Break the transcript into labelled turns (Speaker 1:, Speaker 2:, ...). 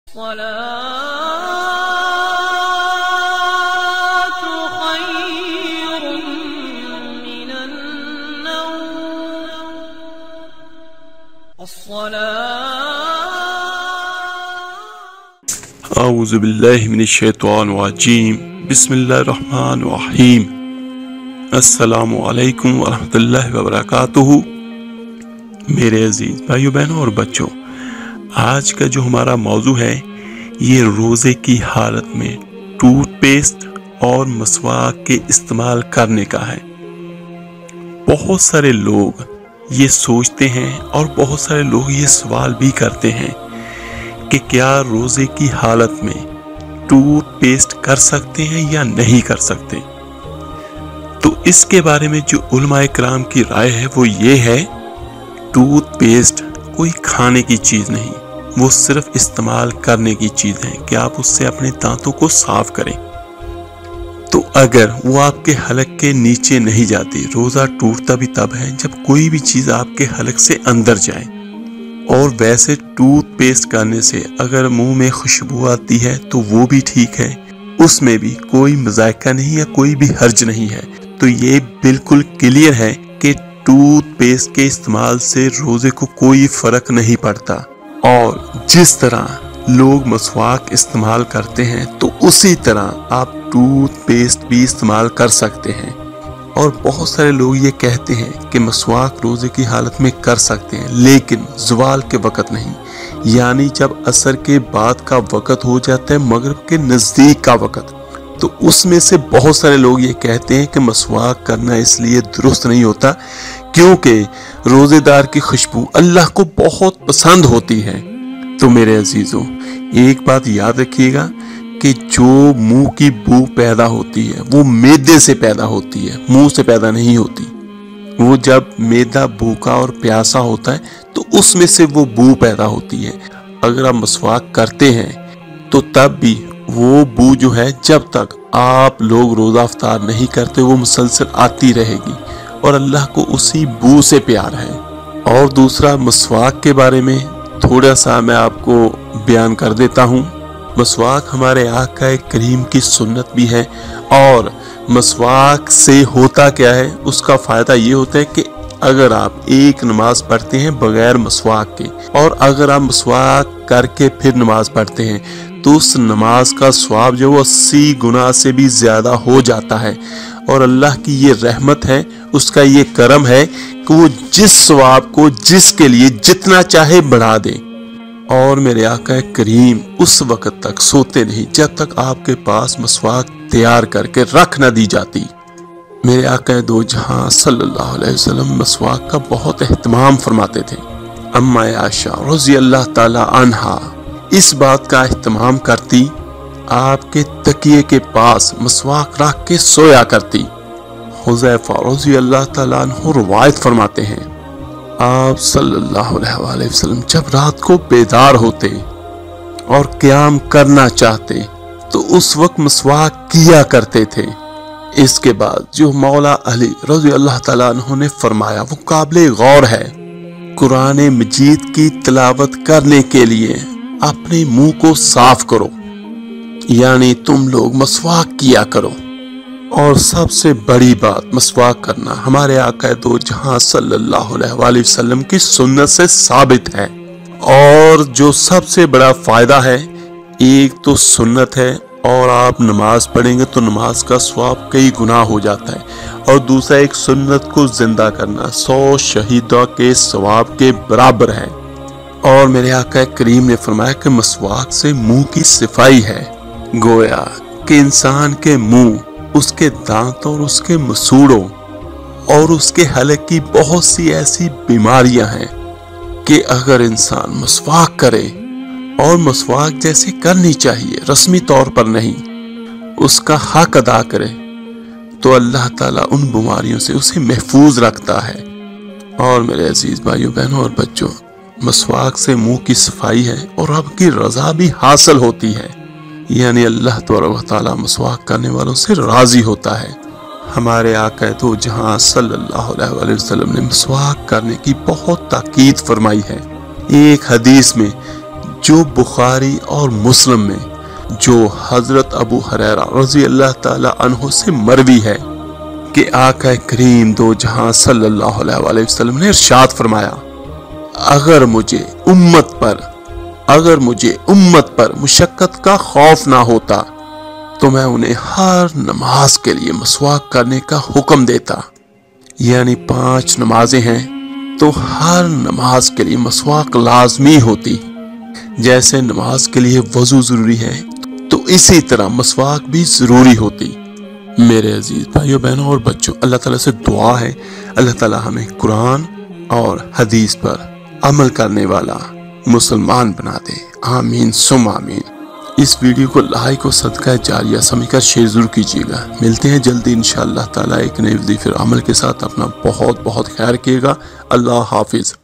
Speaker 1: الصلاة خير من النوم
Speaker 2: اعوذ باللہ من الشیطان الرجیم بسم اللہ الرحمن الرحیم السلام علیکم ورحمۃ اللہ وبرکاتہ۔ میرے عزیز بھائیو بہنوں اور بچوں، آج کا جو ہمارا موضوع ہے یہ روزے کی حالت میں ٹوتھ پیسٹ اور مسواک کے استعمال کرنے کا ہے۔ بہت سارے لوگ یہ سوچتے ہیں اور بہت سارے لوگ یہ سوال بھی کرتے ہیں کہ کیا روزے کی حالت میں ٹوتھ پیسٹ کر سکتے ہیں یا نہیں کر سکتے۔ تو اس کے بارے میں جو علماء کرام کی رائے ہے وہ یہ ہے، ٹوتھ پیسٹ کوئی کھانے کی چیز نہیں، وہ صرف استعمال کرنے کی چیز ہے کہ آپ اس سے اپنے دانتوں کو صاف کریں۔ تو اگر وہ آپ کے حلق کے نیچے نہیں جاتی، روزہ ٹوٹتا بھی تب ہے جب کوئی بھی چیز آپ کے حلق سے اندر جائے۔ اور ویسے ٹوتھ پیسٹ کرنے سے اگر منہ میں خوشبو آتی ہے تو وہ بھی ٹھیک ہے، اس میں بھی کوئی مذائقہ نہیں ہے، کوئی بھی حرج نہیں ہے۔ تو یہ بالکل کلیئر ہے کہ ٹوتھ پیسٹ کے استعمال سے روزے کو کوئی فرق نہیں پڑتا، اور جس طرح لوگ مسواک استعمال کرتے ہیں تو اسی طرح آپ ٹوتھ پیسٹ بھی استعمال کر سکتے ہیں۔ اور بہت سارے لوگ یہ کہتے ہیں کہ مسواک روزے کی حالت میں کر سکتے ہیں لیکن زوال کے وقت نہیں، یعنی جب عصر کے بعد کا وقت ہو جاتا ہے، مغرب کے نزدیک کا وقت، تو اس میں سے بہت سارے لوگ یہ کہتے ہیں کہ مسواک کرنا اس لیے درست نہیں ہوتا کیونکہ روزے دار کی خوشبو اللہ کو بہت پسند ہوتی ہے۔ تو میرے عزیزوں، ایک بات یاد رکھیے گا کہ جو منہ کی بو پیدا ہوتی ہے وہ معدے سے پیدا ہوتی ہے، منہ سے پیدا نہیں ہوتی۔ وہ جب معدہ بھوکا اور پیاسا ہوتا ہے تو اس میں سے وہ بو پیدا ہوتی ہے۔ اگر آپ مسواک کرتے ہیں تو تب بھی وہ بو جو ہے جب تک آپ لوگ روزہ افطار نہیں کرتے وہ مسلسل آتی رہے گی، اور اللہ کو اسی بو سے پیار ہے۔ اور دوسرا، مسواک کے بارے میں تھوڑا سا میں آپ کو بیان کر دیتا ہوں۔ مسواک ہمارے آقا کریم کی سنت بھی ہے، اور مسواک سے ہوتا کیا ہے، اس کا فائدہ یہ ہوتا ہے کہ اگر آپ ایک نماز پڑھتے ہیں بغیر مسواک کے، اور اگر آپ مسواک کر کے پھر نماز پڑھتے ہیں تو اس نماز کا ثواب جو 80 گنا سے بھی زیادہ ہو جاتا ہے۔ اور اللہ کی یہ رحمت ہے، اس کا یہ کرم ہے کہ وہ جس ثواب کو جس کے لیے جتنا چاہے بڑھا دے۔ اور میرے آقا کریم اس وقت تک سوتے نہیں جب تک آپ کے پاس مسواک تیار کر کے رکھ نہ دی جاتی۔ میرے آقا دو جہاں صلی اللہ علیہ وسلم مسواک کا بہت اہتمام فرماتے تھے۔ اما عائشہ رضی اللہ تعالی عنہا اس بات کا اہتمام کرتی، آپ کے تکیے کے پاس مسواک رکھ کے سویا کرتی۔ حذیفہ رضی اللہ تعالیٰ عنہ روایت فرماتے ہیں، آپ صلی اللہ علیہ وسلم جب رات کو بیدار ہوتے اور قیام کرنا چاہتے تو اس وقت مسواک کیا کرتے تھے۔ اس کے بعد جو مولا علی رضی اللہ تعالیٰ عنہ نے فرمایا وہ قابل غور ہے، قرآن مجید کی تلاوت کرنے کے لیے اپنے منہ کو صاف کرو، یعنی تم لوگ مسواک کیا کرو۔ اور سب سے بڑی بات، مسواک کرنا ہمارے آقا دو جہاں صلی اللہ علیہ وسلم کی سنت سے ثابت ہے۔ اور جو سب سے بڑا فائدہ ہے، ایک تو سنت ہے، اور آپ نماز پڑھیں گے تو نماز کا ثواب کئی گنا ہو جاتا ہے، اور دوسرا ایک سنت کو زندہ کرنا 100 شہیدوں کے ثواب کے برابر ہے۔ اور میرے آقا کریم نے فرمایا کہ مسواک سے منہ کی صفائی ہے، گویا کہ انسان کے منہ، اس کے دانت اور اس کے مسوڑوں اور اس کے حلق کی بہت سی ایسی بیماریاں ہیں کہ اگر انسان مسواک کرے، اور مسواک جیسے کرنی چاہیے، رسمی طور پر نہیں، اس کا حق ادا کرے، تو اللہ تعالیٰ ان بیماریوں سے اسے محفوظ رکھتا ہے۔ اور میرے عزیز بھائیوں بہنوں اور بچوں، مسواک سے منہ کی صفائی ہے اور رب کی رضا بھی حاصل ہوتی ہے، یعنی اللہ تبارک و تعالیٰ مسواک کرنے والوں سے راضی ہوتا ہے۔ ہمارے آقا دو جہاں صلی اللہ علیہ وسلم نے مسواک کرنے کی بہت تاکید فرمائی ہے۔ ایک حدیث میں جو بخاری اور مسلم میں جو حضرت ابو ہریرہ رضی اللہ تعالی عنہ سے مروی ہے کہ آقا کریم دو جہاں صلی اللہ علیہ وآلہ وسلم نے ارشاد فرمایا، اگر مجھے امت پر مشقت کا خوف نہ ہوتا تو میں انہیں ہر نماز کے لیے مسواک کرنے کا حکم دیتا، یعنی 5 نمازیں ہیں تو ہر نماز کے لیے مسواک لازمی ہوتی، جیسے نماز کے لیے وضو ضروری ہے تو اسی طرح مسواک بھی ضروری ہوتی۔ میرے عزیز بھائیو بہنوں اور بچوں، اللہ تعالیٰ سے دعا ہے اللہ تعالیٰ ہمیں قرآن اور حدیث پر عمل کرنے والا مسلمان بنا دے، آمین ثم آمین۔ اس ویڈیو کو لائک اور صدقہ جاریہ سمجھ کر شیئر ضرور کیجیے گا۔ ملتے ہیں جلدی انشاءاللہ تعالیٰ ایک نئے وظیفے عمل کے ساتھ۔ اپنا بہت خیال رکھیے گا۔ اللہ حافظ۔